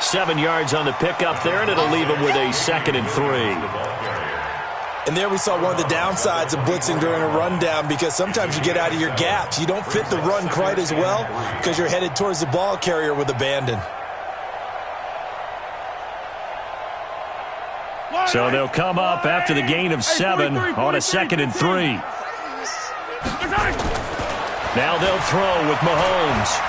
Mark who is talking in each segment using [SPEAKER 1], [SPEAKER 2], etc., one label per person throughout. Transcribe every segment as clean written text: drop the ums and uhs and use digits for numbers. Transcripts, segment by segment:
[SPEAKER 1] 7 yards on the pickup there, and it'll leave him with a 2nd and 3.
[SPEAKER 2] And there we saw one of the downsides of blitzing during a rundown, because sometimes you get out of your gaps. You don't fit the run quite as well because you're headed towards the ball carrier with abandon.
[SPEAKER 1] So they'll come up after the gain of 7 on a 2nd and 3. Now they'll throw with Mahomes.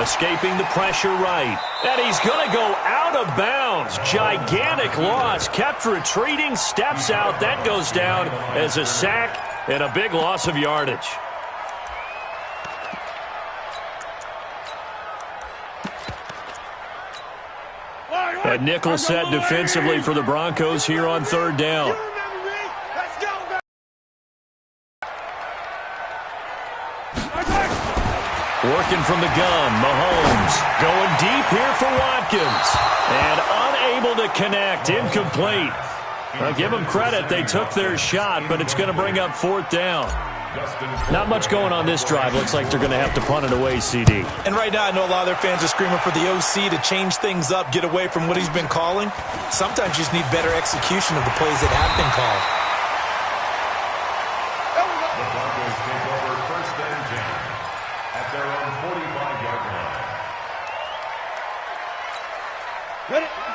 [SPEAKER 1] Escaping the pressure right. And he's going to go out of bounds. Gigantic loss. Kept retreating. Steps out. That goes down as a sack and a big loss of yardage. And nickel set defensively for the Broncos here on 3rd down. Working from the gun, Mahomes going deep here for Watkins. And unable to connect, incomplete. I'll give them credit, they took their shot, but it's going to bring up 4th down. Not much going on this drive. Looks like they're going to have to punt it away, CD.
[SPEAKER 2] And right now I know a lot of their fans are screaming for the OC to change things up, get away from what he's been calling. Sometimes you just need better execution of the plays that have been called.
[SPEAKER 3] The Broncos take over 1st and 10 at their own 45-yard line.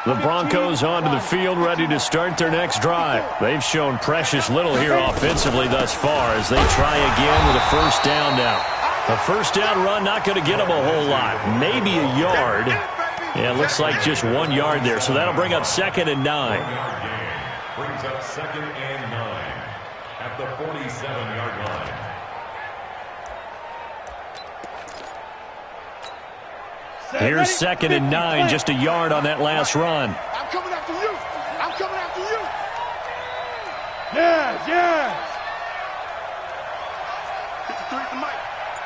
[SPEAKER 1] The Broncos onto the field, ready to start their next drive. They've shown precious little here offensively thus far as they try again with a 1st down now. A 1st down run not going to get them a whole lot. Maybe a yard. Yeah, it looks like just 1 yard there. So that'll bring up 2nd and 9.
[SPEAKER 3] Brings up 2nd and 9 at the 47-yard line.
[SPEAKER 1] Here's 2nd and 9, just a yard on that last run.
[SPEAKER 4] I'm coming after you. I'm coming after you. Yes, yes. 53 is the mic.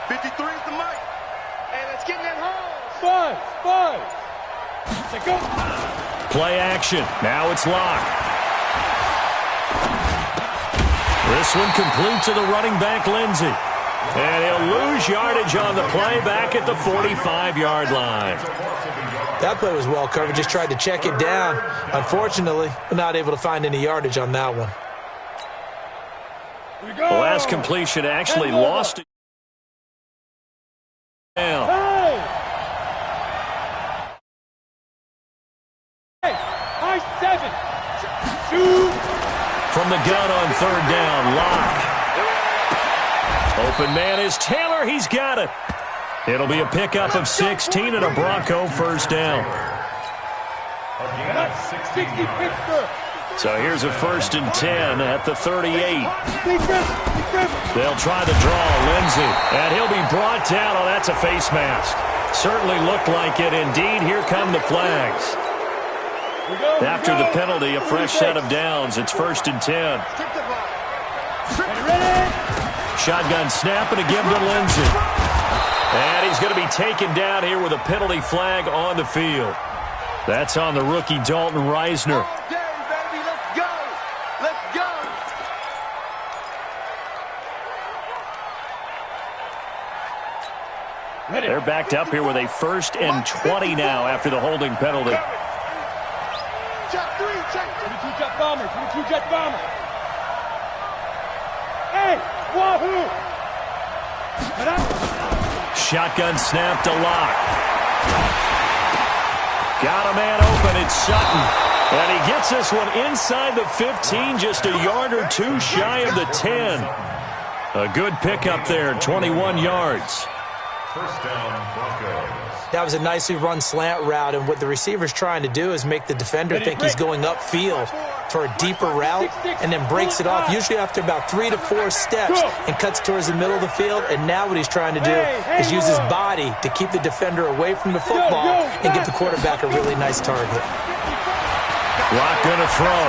[SPEAKER 4] 53 is the mic. Hey, let's get in that hole. 5. Let's go.
[SPEAKER 1] Play action. Now it's locked. This one complete to the running back, Lindsey. And he'll lose yardage on the play back at the 45-yard line.
[SPEAKER 2] That play was well covered. Just tried to check it down. Unfortunately, not able to find any yardage on that one.
[SPEAKER 1] The last completion actually lost it. Down.
[SPEAKER 4] Hey, high 7. 2.
[SPEAKER 1] From the gun on 3rd down, Locke. Open man is Taylor. He's got it. It'll be a pickup of 16 and a Bronco 1st down. So here's a 1st and 10 at the 38. They'll try to draw Lindsey, and he'll be brought down. Oh, that's a face mask. Certainly looked like it. Indeed, here come the flags. After the penalty, a fresh set of downs. It's 1st and 10. Shotgun snap and a give to Lindsey. And he's going to be taken down here with a penalty flag on the field. That's on the rookie Dalton Reisner. They're backed up here with a 1st and 20 now after the holding penalty.
[SPEAKER 4] Check 3, check 22 jet bomber, 22 jet bomber. Hey, wahoo!
[SPEAKER 1] Shotgun snap to Locke. Got a man open. It's Sutton. And he gets this one inside the 15, just a yard or 2 shy of the 10. A good pickup there, 21 yards.
[SPEAKER 3] 1st down, Broncos.
[SPEAKER 2] That was a nicely run slant route, and what the receiver's trying to do is make the defender think he's going upfield for a deeper route and then breaks it off, usually after about 3 to 4 steps, and cuts towards the middle of the field. And now what he's trying to do is use his body to keep the defender away from the football and give the quarterback a really nice target.
[SPEAKER 1] Locke gonna throw.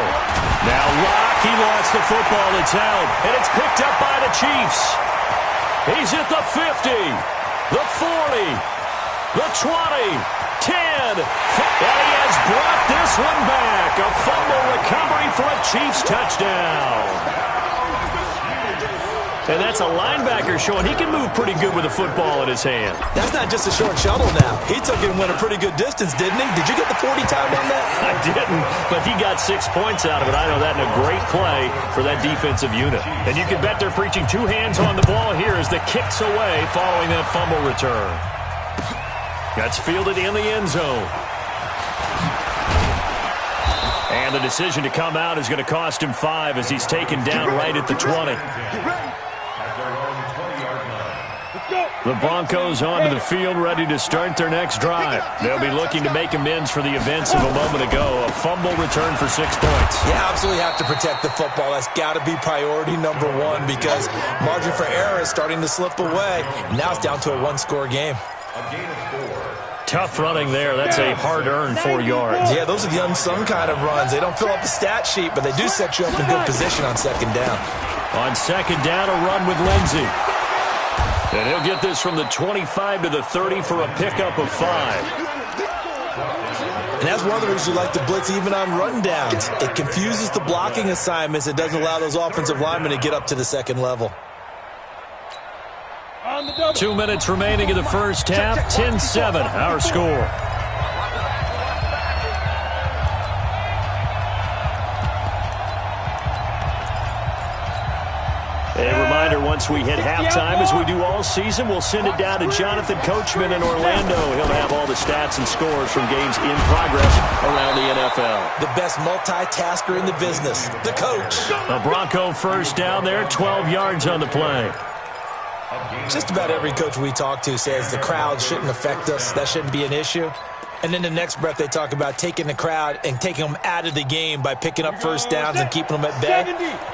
[SPEAKER 1] Now Locke, he lost the football. It's held, and it's picked up by the Chiefs. He's at the 50, the 40, the 20, 10, and he has brought this one back. A fumble recovery for a Chiefs touchdown. And that's a linebacker showing he can move pretty good with a football in his hand.
[SPEAKER 2] That's not just a short shuttle now. He took it and went a pretty good distance, didn't he? Did you get the 40 time on that?
[SPEAKER 1] I didn't, but he got 6 points out of it. I know that in a great play for that defensive unit. And you can bet they're preaching 2 hands on the ball here as the kick's away following that fumble return. That's fielded in the end zone. And the decision to come out is going to cost him 5 as he's taken down right at the 20. The Broncos onto the field, ready to start their next drive. They'll be looking to make amends for the events of a moment ago. A fumble return for 6 points.
[SPEAKER 2] You absolutely have to protect the football. That's got to be priority number 1 because margin for error is starting to slip away. And now it's down to a 1-score game.
[SPEAKER 1] Tough running there. That's a hard-earned 4 yards.
[SPEAKER 2] Yeah, those are the unsung kind of runs. They don't fill up the stat sheet, but they do set you up in good position on second down.
[SPEAKER 1] On second down, a run with Lindsey. And he'll get this from the 25 to the 30 for a pickup of 5.
[SPEAKER 2] And that's one of the reasons you like to blitz even on rundowns. It confuses the blocking assignments. It doesn't allow those offensive linemen to get up to the second level.
[SPEAKER 1] 2 minutes remaining in the first half. 10-7, our score. A reminder, once we hit halftime, as we do all season, we'll send it down to Jonathan Coachman in Orlando. He'll have all the stats and scores from games in progress around the NFL.
[SPEAKER 2] The best multitasker in the business, the coach.
[SPEAKER 1] A Bronco first down there, 12 yards on the play.
[SPEAKER 2] Just about every coach we talk to says the crowd shouldn't affect us. That shouldn't be an issue. And then the next breath they talk about taking the crowd and taking them out of the game by picking up first downs and keeping them at bay.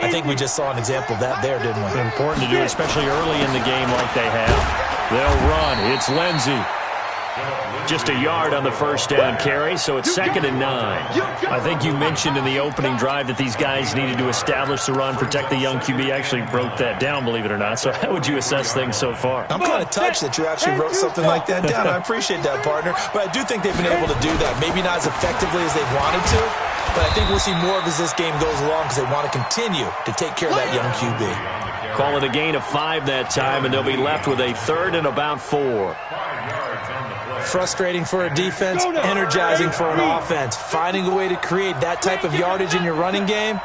[SPEAKER 2] I think we just saw an example of that there, didn't we?
[SPEAKER 1] It's important to do, especially early in the game like they have. They'll run. It's Lindsey. Just a yard on the first down carry, so it's 2nd and 9. I think you mentioned in the opening drive that these guys needed to establish the run, protect the young QB. Actually broke that down, believe it or not. So how would you assess things so far?
[SPEAKER 2] I'm kind of touched that you actually wrote something like that down. I appreciate that, partner. But I do think they've been able to do that. Maybe not as effectively as they wanted to, but I think we'll see more of as this game goes along because they want to continue to take care of that young QB.
[SPEAKER 1] Call it a gain of 5 that time, and they'll be left with a 3rd and about 4.
[SPEAKER 2] Frustrating for a defense, energizing for an offense. Finding a way to create that type of yardage in your running game,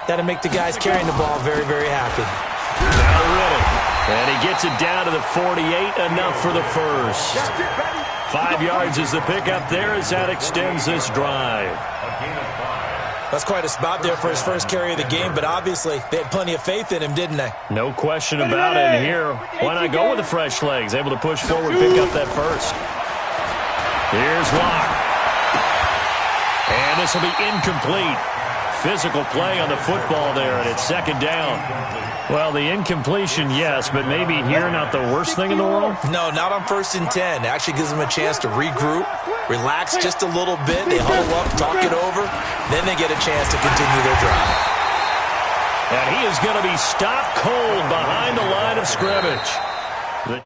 [SPEAKER 2] that'll make the guys carrying the ball very, very happy.
[SPEAKER 1] Now Riddick, and he gets it down to the 48, enough for the first. 5 yards is the pickup there as that extends this drive.
[SPEAKER 2] That's quite a spot there for his first carry of the game, but obviously they had plenty of faith in him, didn't they?
[SPEAKER 1] No question about it. And here, why not go with the fresh legs? Able to push forward, pick up that first. Here's Locke. And this will be incomplete. Physical play on the football there, and it's 2nd down. Well, the incompletion, yes, but maybe here not the worst thing in the world?
[SPEAKER 2] No, not on 1st and 10. It actually gives them a chance to regroup, relax just a little bit. They huddle up, talk it over. Then they get a chance to continue their drive.
[SPEAKER 1] And he is going to be stopped cold behind the line of scrimmage. The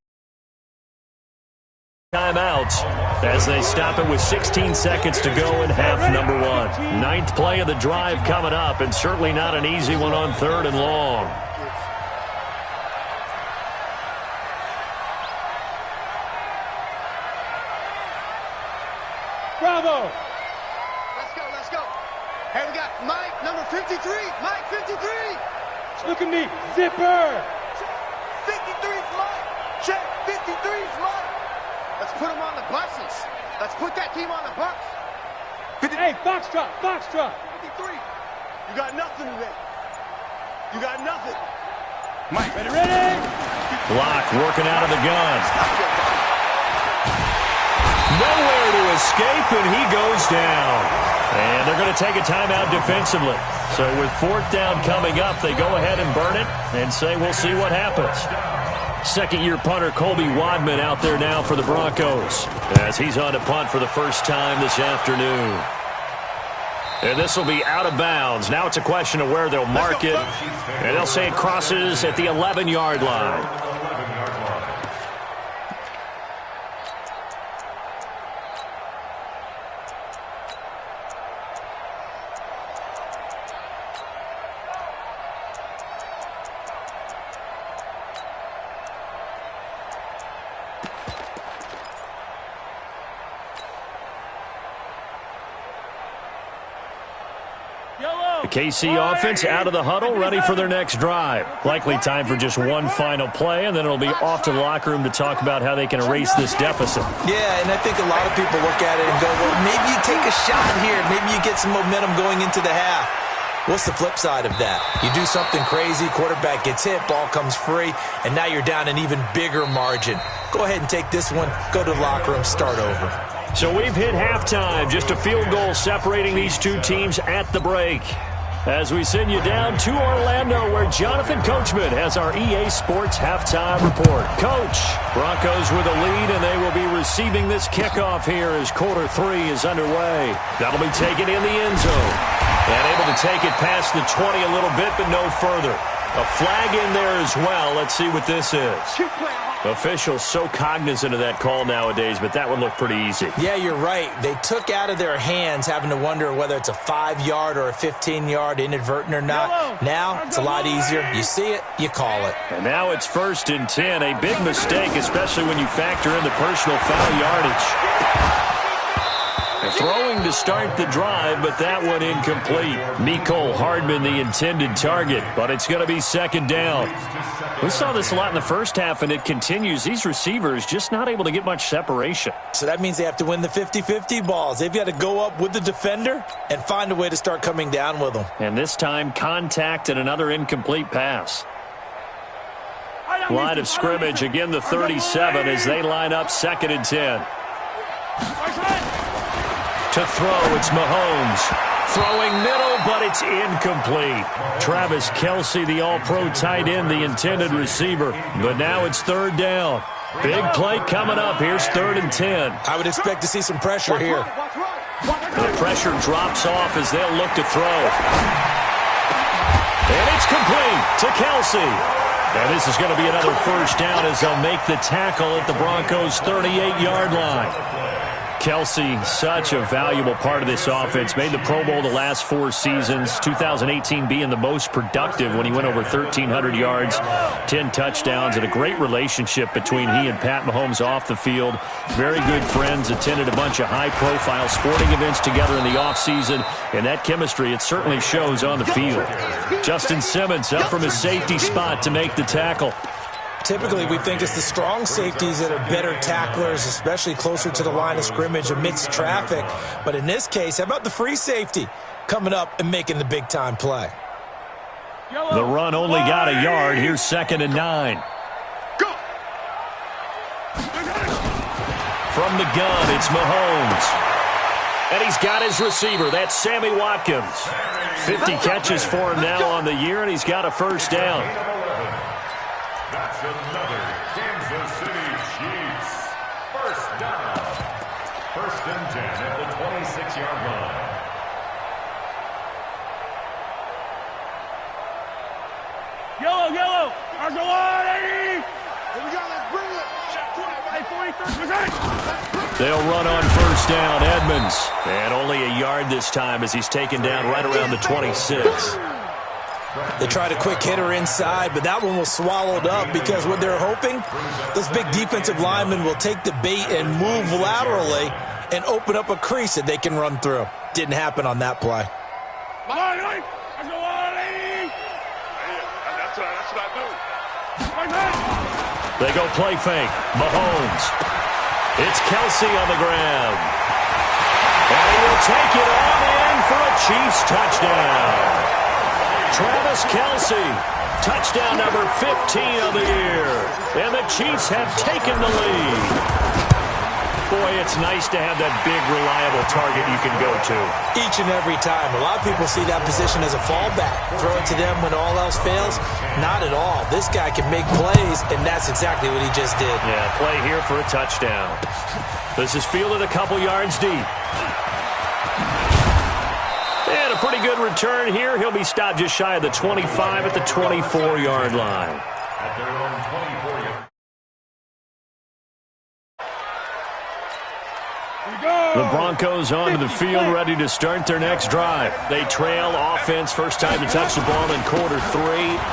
[SPEAKER 1] timeouts as they stop it with 16 seconds to go in half number 1. 9th play of the drive coming up, and certainly not an easy one on 3rd and long.
[SPEAKER 4] Bravo! Let's go. Hey, we got Mike, number 53. Mike, 53. Look at me. Zipper. 53's Mike. Check. 53's Mike. Let's put him on the buses. Let's put that team on the bus. Hey, Foxtrot. 53. You got nothing today. You got nothing. Mike, ready?
[SPEAKER 1] Block working out of the gun. Nowhere to escape, and he goes down. And they're going to take a timeout defensively. So with 4th down coming up, they go ahead and burn it and say we'll see what happens. Second-year punter Colby Wadman out there now for the Broncos as he's on to punt for the first time this afternoon. And this will be out of bounds. Now it's a question of where they'll mark it. And they'll say it crosses at the 11-yard line. The KC offense out of the huddle, ready for their next drive. Likely time for just one final play, and then it'll be off to the locker room to talk about how they can erase this deficit.
[SPEAKER 2] Yeah, and I think a lot of people look at it and go, well, maybe you take a shot here. Maybe you get some momentum going into the half. What's the flip side of that? You do something crazy, quarterback gets hit, ball comes free, and now you're down an even bigger margin. Go ahead and take this one, go to the locker room, start over.
[SPEAKER 1] So we've hit halftime, just a field goal separating these two teams at the break. As we send you down to Orlando, where Jonathan Coachman has our EA Sports halftime report. Coach, Broncos with a lead, and they will be receiving this kickoff here as quarter 3 is underway. That'll be taken in the end zone. And able to take it past the 20 a little bit, but no further. A flag in there as well. Let's see what this is. Officials so cognizant of that call nowadays, but that would look pretty easy.
[SPEAKER 2] Yeah, you're right. They took out of their hands having to wonder whether it's a 5-yard or a 15-yard inadvertent or not. Now, it's a lot easier. You see it, you call it.
[SPEAKER 1] And now it's 1st and 10. A big mistake, especially when you factor in the personal foul yardage. Throwing to start the drive, but that one incomplete. Mecole Hardman, the intended target, but it's going to be 2nd down. We saw this a lot in the first half, and it continues. These receivers just not able to get much separation.
[SPEAKER 2] So that means they have to win the 50-50 balls. They've got to go up with the defender and find a way to start coming down with them.
[SPEAKER 1] And this time, contact and another incomplete pass. Line of scrimmage, again the 37 as they line up 2nd and 10. To throw, it's Mahomes. Throwing middle, but it's incomplete. Travis Kelce, the all-pro tight end, the intended receiver. But now it's 3rd down. Big play coming up. Here's 3rd and 10.
[SPEAKER 2] I would expect to see some pressure here.
[SPEAKER 1] The pressure drops off as they'll look to throw. And it's complete to Kelce. And this is going to be another 1st down as they'll make the tackle at the Broncos' 38-yard line. Kelce, such a valuable part of this offense. Made the Pro Bowl the last 4 seasons. 2018 being the most productive when he went over 1,300 yards, 10 touchdowns, and a great relationship between he and Pat Mahomes off the field. Very good friends, attended a bunch of high-profile sporting events together in the offseason, and that chemistry, it certainly shows on the field. Justin Simmons up from his safety spot to make the tackle.
[SPEAKER 2] Typically, we think it's the strong safeties that are better tacklers, especially closer to the line of scrimmage amidst traffic. But in this case, how about the free safety coming up and making the big-time play?
[SPEAKER 1] The run only got a yard. Here's 2nd and 9.
[SPEAKER 4] Go.
[SPEAKER 1] From the gun, it's Mahomes. And he's got his receiver. That's Sammy Watkins. 50 catches for him now on the year, and he's got a 1st down.
[SPEAKER 3] That's another Kansas City Chiefs 1st down. 1st and 10 at the 26-yard line.
[SPEAKER 4] Yellow. Argolani. Here we go. Let's bring it.
[SPEAKER 1] They'll run on 1st down. Edmonds. And only a yard this time as he's taken down right around the 26.
[SPEAKER 2] They tried a quick hitter inside, but that one was swallowed up because what they're hoping, those big defensive linemen will take the bait and move laterally and open up a crease that they can run through. Didn't happen on that play.
[SPEAKER 1] They go play fake. Mahomes. It's Kelce on the ground. And he will take it on in for a Chiefs touchdown. Travis Kelce, touchdown number 15 of the year. And the Chiefs have taken the lead. Boy, it's nice to have that big, reliable target you can go to.
[SPEAKER 2] Each and every time. A lot of people see that position as a fallback. Throw it to them when all else fails. Not at all. This guy can make plays, and that's exactly what he just did.
[SPEAKER 1] Yeah, play here for a touchdown. This is fielded a couple yards deep. And a pretty good return here. He'll be stopped just shy of the 25 at the 24-yard line.
[SPEAKER 3] At their own 24-yard.
[SPEAKER 1] The Broncos onto the field, ready to start their next drive. They trail offense, first time to touch the ball in quarter 3,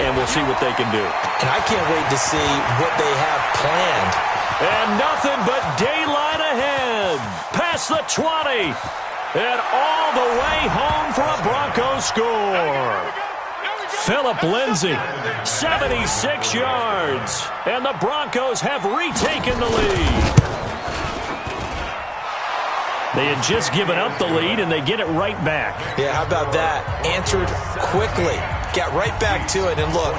[SPEAKER 1] and we'll see what they can do.
[SPEAKER 2] And I can't wait to see what they have planned.
[SPEAKER 1] And nothing but daylight ahead. Past the 20. And all the way home for a Broncos score. Phillip Lindsay, 76 yards. And the Broncos have retaken the lead. They had just given up the lead, and they get it right back.
[SPEAKER 2] Yeah, how about that? Answered quickly. Got right back to it. And look,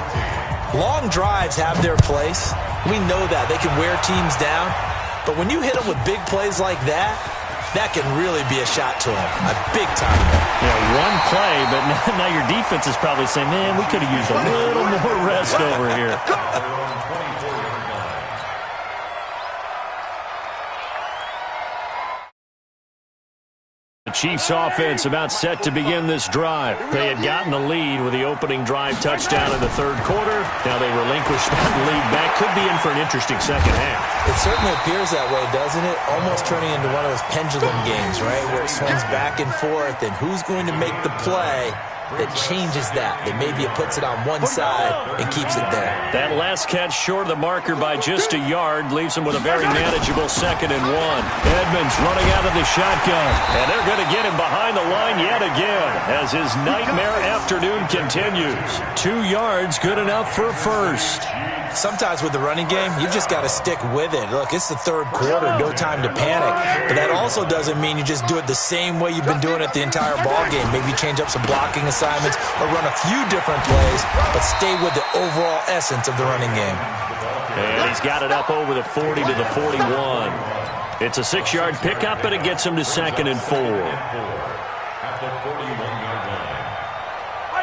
[SPEAKER 2] long drives have their place. We know that. They can wear teams down. But when you hit them with big plays like that, that can really be a shot to them. A big time.
[SPEAKER 1] Yeah, one play, but now your defense is probably saying, man, we could have used a little more rest over here. Chiefs offense about set to begin this drive. They had gotten the lead with the opening drive touchdown in the third quarter. Now they relinquish that lead back. Could be in for an interesting second half.
[SPEAKER 2] It certainly appears that way, doesn't it? Almost turning into one of those pendulum games, right, where it swings back and forth, and who's going to make the play that changes that maybe it puts it on one side and keeps it there.
[SPEAKER 1] That last catch short of the marker by just a yard leaves him with a very manageable 2nd and 1. Edmonds running out of the shotgun, and they're going to get him behind the line yet again as his nightmare afternoon continues. 2 yards, good enough for a first.
[SPEAKER 2] Sometimes with the running game, you've just got to stick with it. Look, it's the third quarter, no time to panic. But that also doesn't mean you just do it the same way you've been doing it the entire ball game. Maybe change up some blocking assignments or run a few different plays, but stay with the overall essence of the running game.
[SPEAKER 1] And he's got it up over the 40 to the 41. It's a 6-yard pickup, and it gets him to 2nd and 4.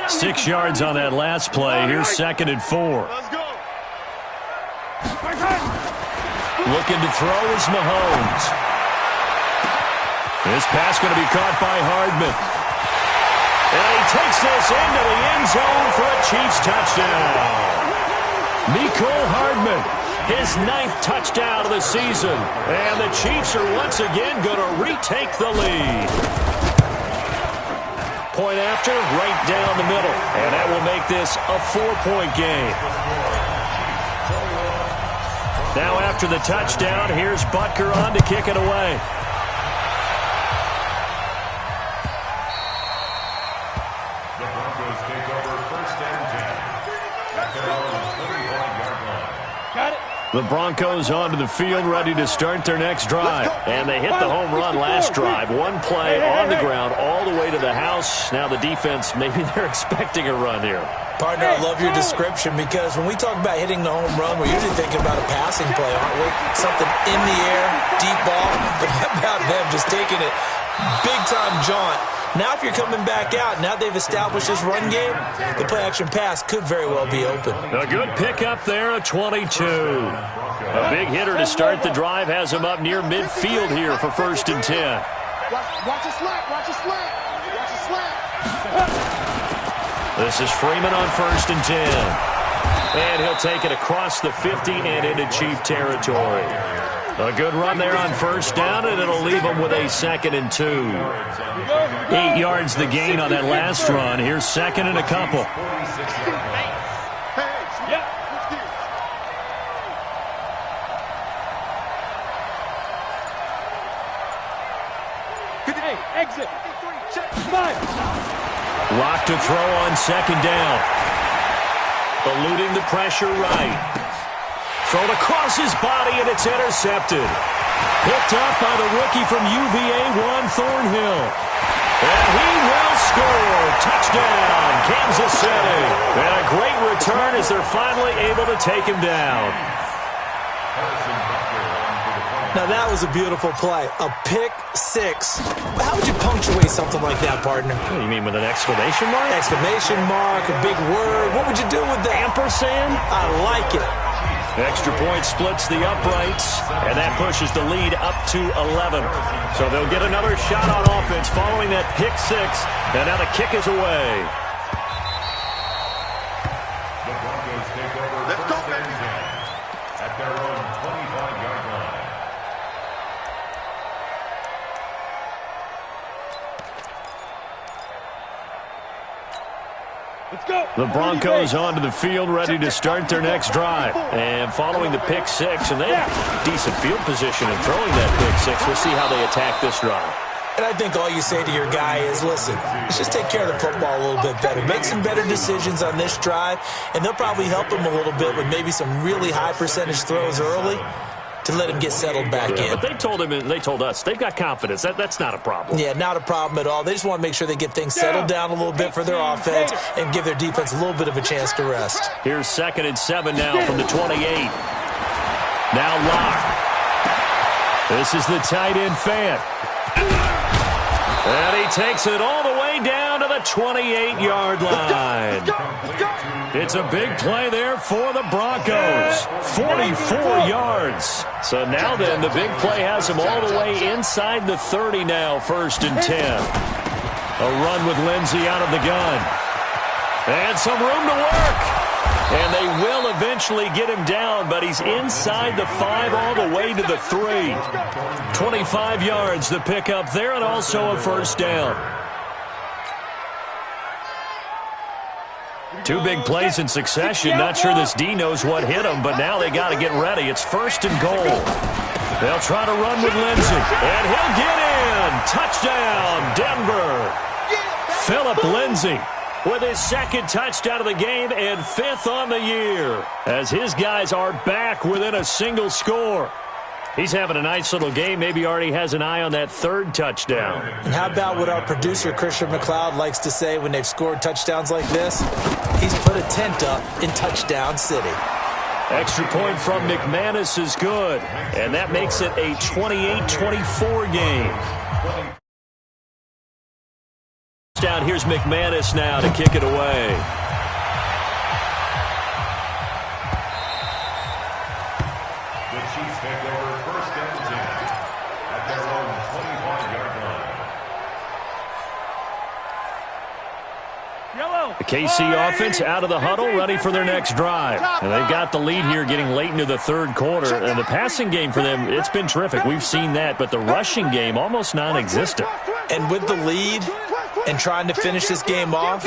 [SPEAKER 1] 6 yards on that last play. Here's 2nd and 4. Looking to throw is Mahomes. This pass going to be caught by Hardman. And he takes this into the end zone for a Chiefs touchdown. Mecole Hardman, his 9th touchdown of the season. And the Chiefs are once again going to retake the lead. Point after, right down the middle. And that will make this a 4-point game. Now after the touchdown, here's Butker on to kick it away.
[SPEAKER 3] The Broncos take over 1st and 10. At their own 25-yard line. Got it.
[SPEAKER 1] The Broncos onto the field, ready to start their next drive. And they hit the home run last drive. One play on the ground all the way to the house. Now the defense, maybe they're expecting a run here.
[SPEAKER 2] Partner, I love your description because when we talk about hitting the home run, we're usually thinking about a passing play, aren't we? Something in the air, deep ball. But how about them just taking it big-time jaunt? Now if you're coming back out, now they've established this run game, the play-action pass could very well be open.
[SPEAKER 1] A good pickup there, a 22. A big hitter to start the drive has him up near midfield here for 1st and 10.
[SPEAKER 4] Watch a slant, watch a slant, watch a slant.
[SPEAKER 1] This is Freeman on 1st and 10. And he'll take it across the 50 and into Chief territory. A good run there on 1st down, and it'll leave him with a 2nd and 2. 8 yards the gain on that last run. Here's 2nd and a couple.
[SPEAKER 4] Exit.
[SPEAKER 1] Lock to throw on 2nd down. Eluding the pressure right. Thrown across his body, and it's intercepted. Picked up by the rookie from UVA, Juan Thornhill. And he will score. Touchdown, Kansas City. And a great return as they're finally able to take him down.
[SPEAKER 2] Now that was a beautiful play. A pick 6. How would you punctuate something like that, partner?
[SPEAKER 1] What do you mean, with an exclamation mark?
[SPEAKER 2] Exclamation mark, a big word. What would you do with the
[SPEAKER 1] ampersand?
[SPEAKER 2] I like it.
[SPEAKER 1] Extra point splits the uprights, and that pushes the lead up to 11. So they'll get another shot on offense following that pick 6, and now the kick is away.
[SPEAKER 3] The Broncos take over 1st and 10 at their own 25-yard line.
[SPEAKER 4] Let's go.
[SPEAKER 1] The Broncos onto the field, ready to start their next drive. And following the pick 6, and they have decent field position in throwing that pick 6. We'll see how they attack this drive.
[SPEAKER 2] And I think all you say to your guy is, listen, let's just take care of the football a little bit better. Make some better decisions on this drive, and they'll probably help him a little bit with maybe some really high-percentage throws early to let him get settled back in.
[SPEAKER 1] But they told us they've got confidence. That's not a problem.
[SPEAKER 2] Yeah, not a problem at all. They just want to make sure they get things settled down a little bit for their offense and give their defense a little bit of a chance to rest.
[SPEAKER 1] Here's 2nd and 7 now from the 28. Now Locke. This is the tight end Fant. And he takes it all the way down to the 28-yard line. It's a big play there for the Broncos. 44 yards. So now then, the big play has him all the way inside the 30 now, 1st and 10. A run with Lindsey out of the gun. And some room to work. And they will eventually get him down, but he's inside the 5 all the way to the 3. 25 yards the pickup there, and also a 1st down. 2 big plays in succession. Not sure this D knows what hit him, but now they got to get ready. It's 1st and goal. They'll try to run with Lindsey, and he'll get in. Touchdown, Denver. Phillip Lindsey with his 2nd touchdown of the game and 5th on the year, as his guys are back within a single score. He's having a nice little game. Maybe already has an eye on that 3rd touchdown.
[SPEAKER 2] And how about what our producer, Christian McLeod, likes to say when they've scored touchdowns like this? He's put a tent up in Touchdown City.
[SPEAKER 1] Extra point from McManus is good, and that makes it a 28-24 game. Down, here's McManus now to kick it away.
[SPEAKER 3] The Chiefs take over 1st and 10 at their own 25-yard line.
[SPEAKER 1] The KC offense out of the huddle, ready for their next drive. And they've got the lead here getting late into the 3rd quarter. And the passing game for them, it's been terrific. We've seen that, but the rushing game almost non-existent.
[SPEAKER 2] And with the lead and trying to finish this game off,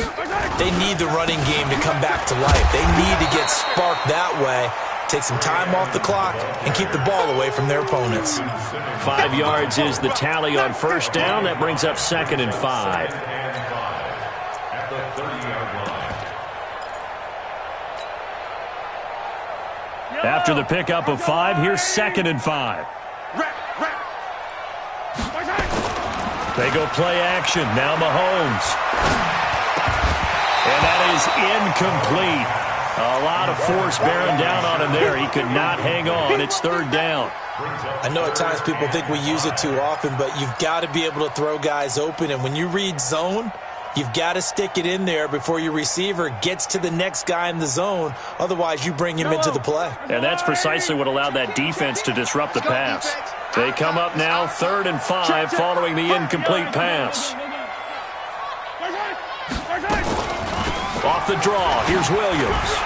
[SPEAKER 2] they need the running game to come back to life. They need to get sparked that way, take some time off the clock, and keep the ball away from their opponents.
[SPEAKER 1] 5 yards is the tally on 1st down. That brings up 2nd and 5.
[SPEAKER 3] At the 30-yard line.
[SPEAKER 1] After the pickup of 5, here's 2nd and 5. They go play action. Now Mahomes. And that is incomplete. A lot of force bearing down on him there. He could not hang on. It's 3rd down.
[SPEAKER 2] I know at times people think we use it too often, but you've got to be able to throw guys open. And when you read zone, you've got to stick it in there before your receiver gets to the next guy in the zone. Otherwise, you bring him into the play.
[SPEAKER 1] And that's precisely what allowed that defense to disrupt the pass. They come up now 3rd and 5 following the incomplete pass. Off the draw, here's Williams.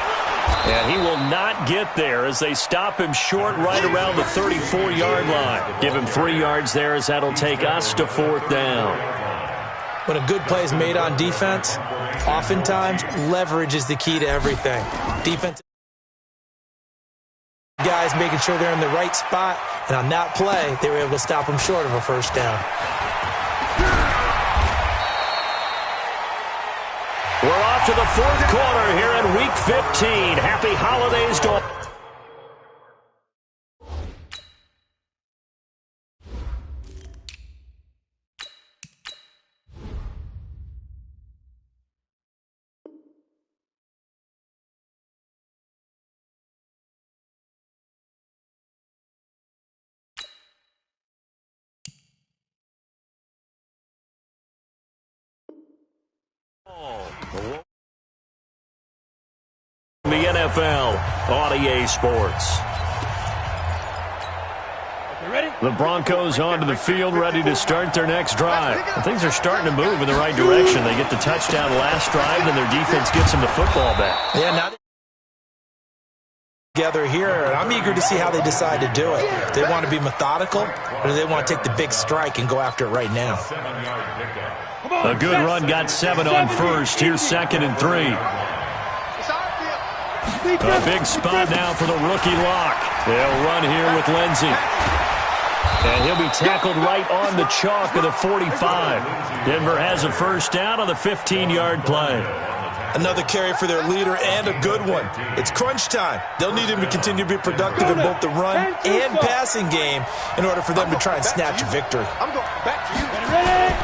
[SPEAKER 1] And he will not get there as they stop him short right around the 34-yard line. Give him 3 yards there as that'll take us to 4th down.
[SPEAKER 2] When a good play is made on defense, oftentimes leverage is the key to everything. Defense guys making sure they're in the right spot, and on that play, they were able to stop them short of a 1st down.
[SPEAKER 1] We're off to the 4th quarter here in Week 15. Happy holidays to all. The NFL on EA Sports. The Broncos onto the field, ready to start their next drive. And things are starting to move in the right direction. They get the touchdown last drive, and their defense gets them the football back.
[SPEAKER 2] Yeah, now together here, and I'm eager to see how they decide to do it. Do they want to be methodical, or do they want to take the big strike and go after it right now?
[SPEAKER 1] A good run got 7 on 1st. Here's 2nd and 3. A big spot now for the rookie Locke. They'll run here with Lindsey. And he'll be tackled right on the chalk of the 45. Denver has a first down on the 15-yard play.
[SPEAKER 2] Another carry for their leader and a good one. It's crunch time. They'll need him to continue to be productive in both the run and passing game in order for them to try and snatch a victory.
[SPEAKER 4] I'm going back to you. Ready?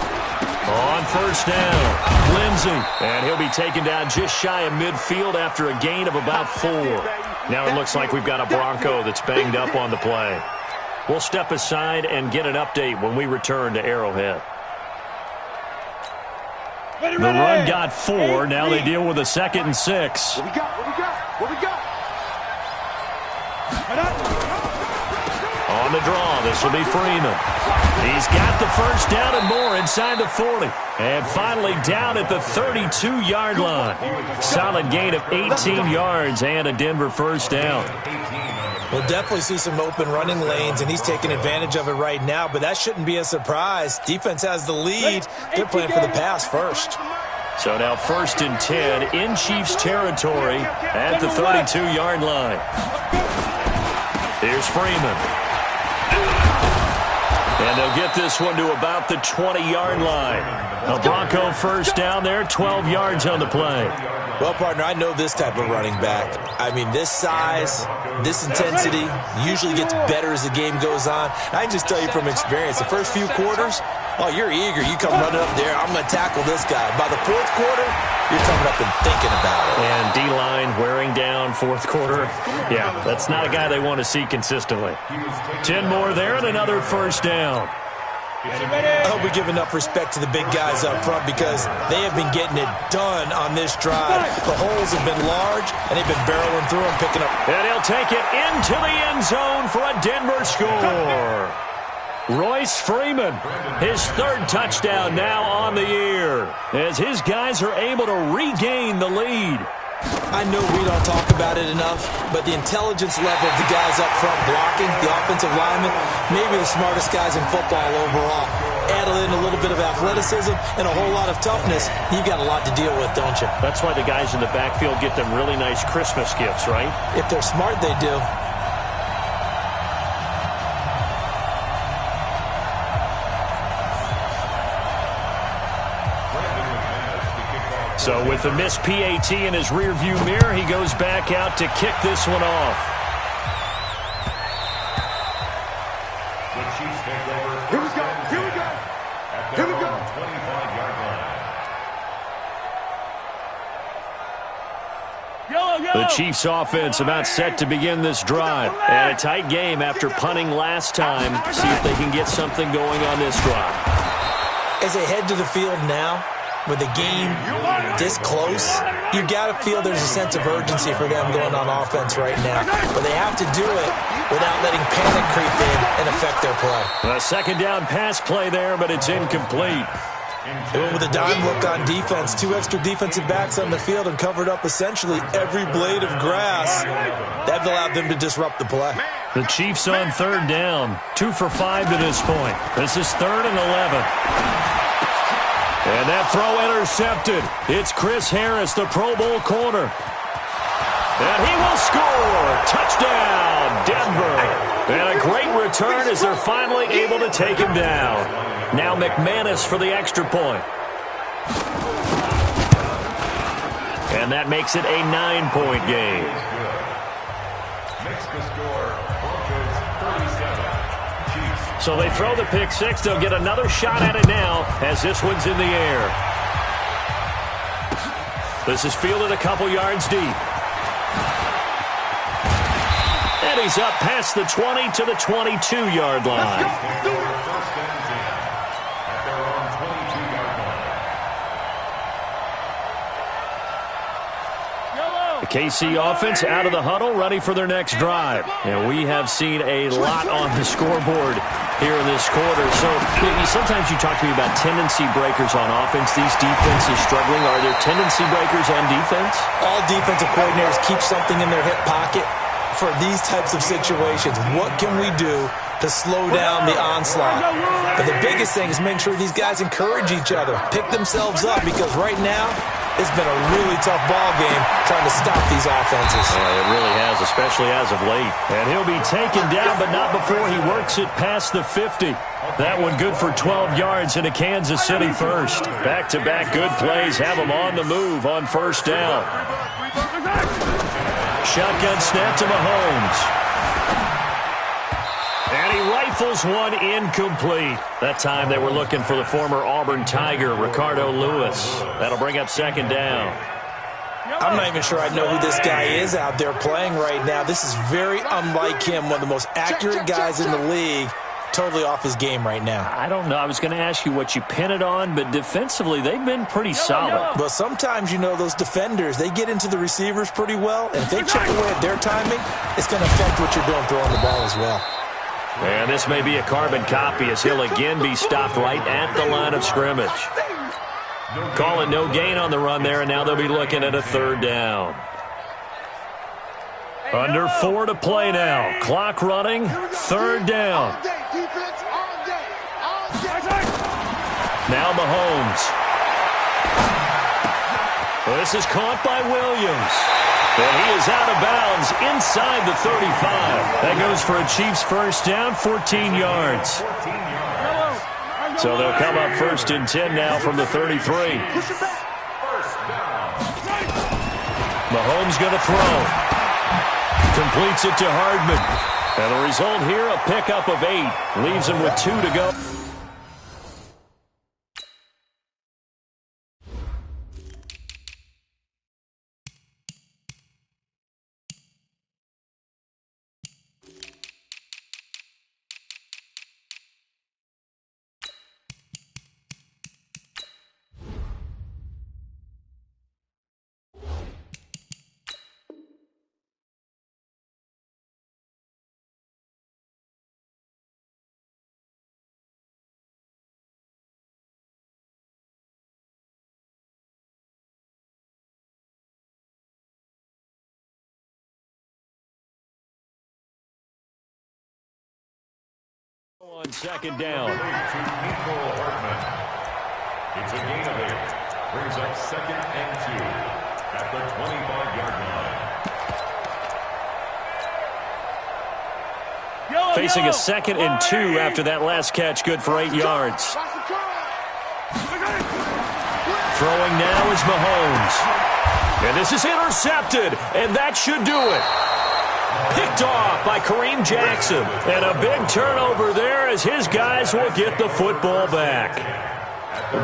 [SPEAKER 1] On first down, Lindsey. And he'll be taken down just shy of midfield after a gain of about 4. Now it looks like we've got a Bronco that's banged up on the play. We'll step aside and get an update when we return to Arrowhead. The run got 4. Now they deal with a 2nd and 6.
[SPEAKER 4] What we got? What we got? What we got?
[SPEAKER 1] On the draw, this will be Freeman. He's got the first down and more inside the 40. And finally down at the 32-yard line. Solid gain of 18 yards and a Denver first down.
[SPEAKER 2] We'll definitely see some open running lanes, and he's taking advantage of it right now, but that shouldn't be a surprise. Defense has the lead. They're playing for the pass first.
[SPEAKER 1] So now 1st and 10 in Chiefs territory at the 32-yard line. Here's Freeman. And they'll get this one to about the 20-yard line. A Bronco first down there, 12 yards on the play.
[SPEAKER 2] Well, partner, I know this type of running back. I mean, this size, this intensity usually gets better as the game goes on. I can just tell you from experience, the first few quarters, oh, you're eager. You come running up there, I'm going to tackle this guy. By the 4th quarter, you're coming up and thinking about it.
[SPEAKER 1] And D-line wearing down 4th quarter. Yeah, that's not a guy they want to see consistently. 10 more there and another first down.
[SPEAKER 2] I hope we give enough respect to the big guys up front because they have been getting it done on this drive. The holes have been large, and they've been barreling through and picking up.
[SPEAKER 1] And he'll take it into the end zone for a Denver score. Royce Freeman, his 3rd touchdown now on the year, as his guys are able to regain the lead.
[SPEAKER 2] I know we don't talk about it enough, but the intelligence level of the guys up front blocking, the offensive linemen, maybe the smartest guys in football overall. Add in a little bit of athleticism and a whole lot of toughness, you've got a lot to deal with, don't you?
[SPEAKER 1] That's why the guys in the backfield get them really nice Christmas gifts, right?
[SPEAKER 2] If they're smart, they do.
[SPEAKER 1] So with the missed PAT in his rearview mirror, he goes back out to kick this one off.
[SPEAKER 4] Here we go. Here we go. Here we go.
[SPEAKER 3] 25-yard line.
[SPEAKER 1] The Chiefs offense about set to begin this drive. And a tight game after punting last time. See if they can get something going on this drive.
[SPEAKER 2] As they head to the field now, with the game this close, you've got to feel there's a sense of urgency for them going on offense right now. But they have to do it without letting panic creep in and affect their play.
[SPEAKER 1] A 2nd down pass play there, but it's incomplete.
[SPEAKER 2] They went with a dime look on defense. 2 extra defensive backs on the field and covered up essentially every blade of grass. That allowed them to disrupt the play.
[SPEAKER 1] The Chiefs on 3rd down. 2 for 5 to this point. This is 3rd and 11. And that throw intercepted. It's Chris Harris, the Pro Bowl corner. And he will score. Touchdown, Denver. And a great return as they're finally able to take him down. Now McManus for the extra point. And that makes it a 9-point game.
[SPEAKER 3] Makes the score Broncos 37. Chiefs.
[SPEAKER 1] So they throw the pick 6. They'll get another shot at it now as this one's in the air. This is fielded a couple yards deep. And he's up past the 20 to the 22-yard line.
[SPEAKER 3] First and 10 at their own 22-yard line.
[SPEAKER 1] The KC offense out of the huddle, ready for their next drive. And we have seen a lot on the scoreboard here in this quarter. So sometimes you talk to me about tendency breakers on offense. These defenses struggling. Are there tendency breakers on defense?
[SPEAKER 2] All defensive coordinators keep something in their hip pocket. for these types of situations. What can we do to slow down the onslaught? But the biggest thing is make sure these guys encourage each other, pick themselves up, because right now it's been a really tough ball game trying to stop these offenses.
[SPEAKER 1] It really has, especially as of late. And he'll be taken down, but not before he works it past the 50. That one good for 12 yards into Kansas City first. Back-to-back good plays have him on the move on first down. Shotgun snap to Mahomes. And he rifles one incomplete. That time they were looking for the former Auburn Tiger, Ricardo Lewis. That'll bring up second down.
[SPEAKER 2] I'm not even sure I know who this guy is out there playing right now. This is very unlike him, one of the most accurate guys in the league. Totally off his game right now.
[SPEAKER 1] I don't know. I was going to ask you what you pin it on, but defensively they've been pretty solid.
[SPEAKER 2] Well, sometimes, you know, those defenders, they get into the receivers pretty well, and if they chip away at their timing, it's going to affect what you're doing throwing the ball as well.
[SPEAKER 1] And this may be a carbon copy as he'll again be stopped right at the line of scrimmage. Calling no gain on the run there, and now they'll be looking at a third down. Under 4 to play now. Clock running, third down. Now Mahomes. This is caught by Williams. And he is out of bounds inside the 35. That goes for a Chiefs first down, 14 yards. So they'll come up first and 10 now from the 33. Mahomes going to throw. Completes it to Hardman. And the result here, a pickup of 8. Leaves him with 2 to go. On second down.
[SPEAKER 3] It's a gain of 8. Brings up second and 2 at the 25-yard line.
[SPEAKER 1] Facing a second and 2 after that last catch, good for 8 yards. Throwing now is Mahomes. And this is intercepted, and that should do it. Picked off by Kareem Jackson. And a big turnover there as his guys will get the football back.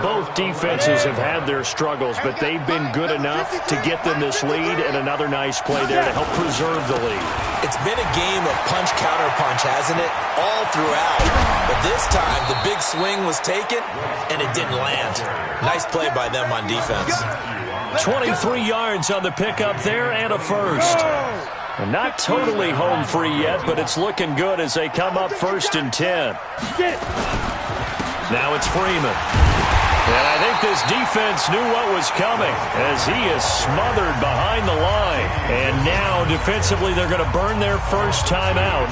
[SPEAKER 1] Both defenses have had their struggles, but they've been good enough to get them this lead, and another nice play there to help preserve the lead.
[SPEAKER 2] It's been a game of punch-counter-punch, hasn't it? All throughout. But this time, the big swing was taken, and it didn't land. Nice play by them on defense.
[SPEAKER 1] 23 yards on the pickup there and a first. And not totally home free yet, but it's looking good as they come up first and 10. Now it's Freeman. And I think this defense knew what was coming as he is smothered behind the line. And now defensively they're going to burn their first time out.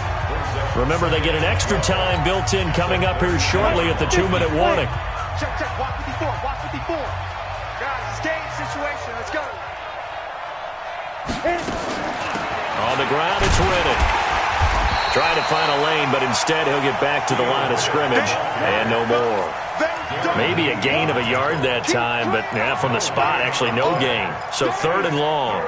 [SPEAKER 1] Remember, they get an extra time built in coming up here shortly at the 2-minute warning.
[SPEAKER 4] Check, walk 54, walk 54. Guys, it's game situation, let's go.
[SPEAKER 1] On the ground, it's Rennan. Trying to find a lane, but instead he'll get back to the line of scrimmage and no more. Maybe a gain of a yard that time, but from the spot, actually no gain. So third and long.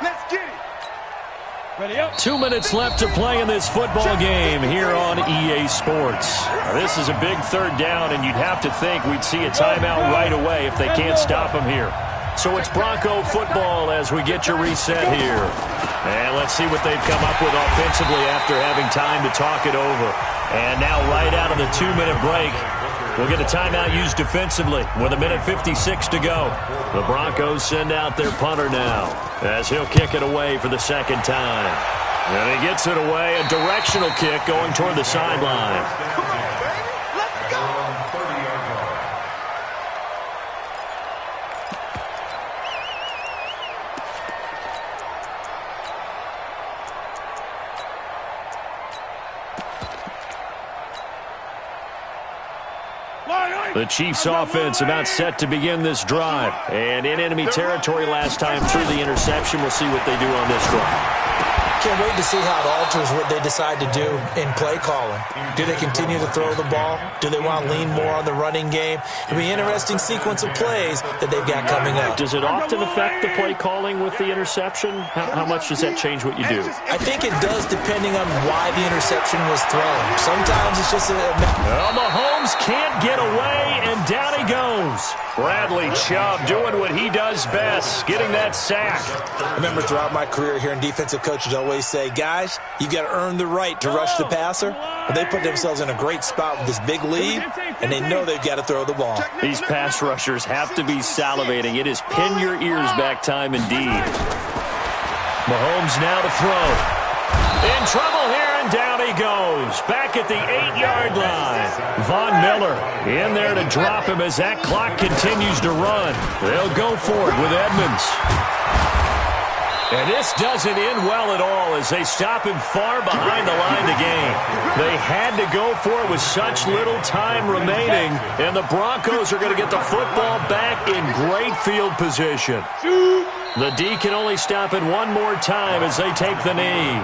[SPEAKER 4] Let's get it. Ready up.
[SPEAKER 1] 2 minutes left to play in this football game here on EA Sports. Now, this is a big third down, and you'd have to think we'd see a timeout right away if they can't stop him here. So it's Bronco football as we get your reset here. And let's see what they've come up with offensively after having time to talk it over. And now right out of the 2-minute break, we'll get a timeout used defensively with 1:56 to go. The Broncos send out their punter now as he'll kick it away for the second time. And he gets it away, a directional kick going toward the sideline. The Chiefs offense about set to begin this drive. And in enemy territory last time through the interception. We'll see what they do on this drive.
[SPEAKER 2] Can't wait to see how it alters what they decide to do in play calling. Do they continue to throw the ball? Do they want to lean more on the running game? It'll be an interesting sequence of plays that they've got coming up.
[SPEAKER 1] Does it often affect the play calling with the interception? How much does that change what you do?
[SPEAKER 2] I think it does depending on why the interception was thrown. Sometimes it's just
[SPEAKER 1] Well, Mahomes can't get away, and down he goes. Bradley Chubb doing what he does best, getting that sack.
[SPEAKER 2] I remember throughout my career hearing defensive coaches always say, guys, you got to earn the right to rush the passer. But they put themselves in a great spot with this big lead, and they know they've got to throw the ball.
[SPEAKER 1] These pass rushers have to be salivating. It is pin your ears back time indeed. Mahomes now to throw. In trouble here, and down he goes. Back at the 8-yard line. Von Miller in there to drop him as that clock continues to run. They'll go for it with Edmonds. And this doesn't end well at all as they stop him far behind the line to gain. They had to go for it with such little time remaining, and the Broncos are going to get the football back in great field position. The D can only stop it one more time as they take the knee.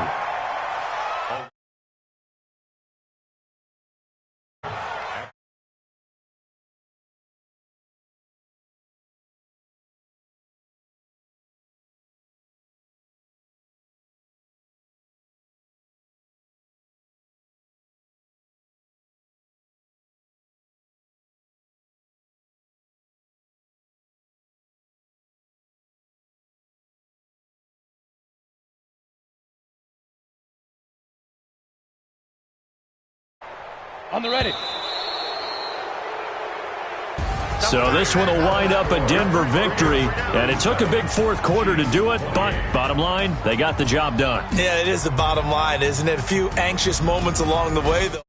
[SPEAKER 5] On the ready.
[SPEAKER 1] So this one will wind up a Denver victory, and it took a big fourth quarter to do it, but bottom line, they got the job done.
[SPEAKER 2] Yeah, it is the bottom line, isn't it? A few anxious moments along the way, though.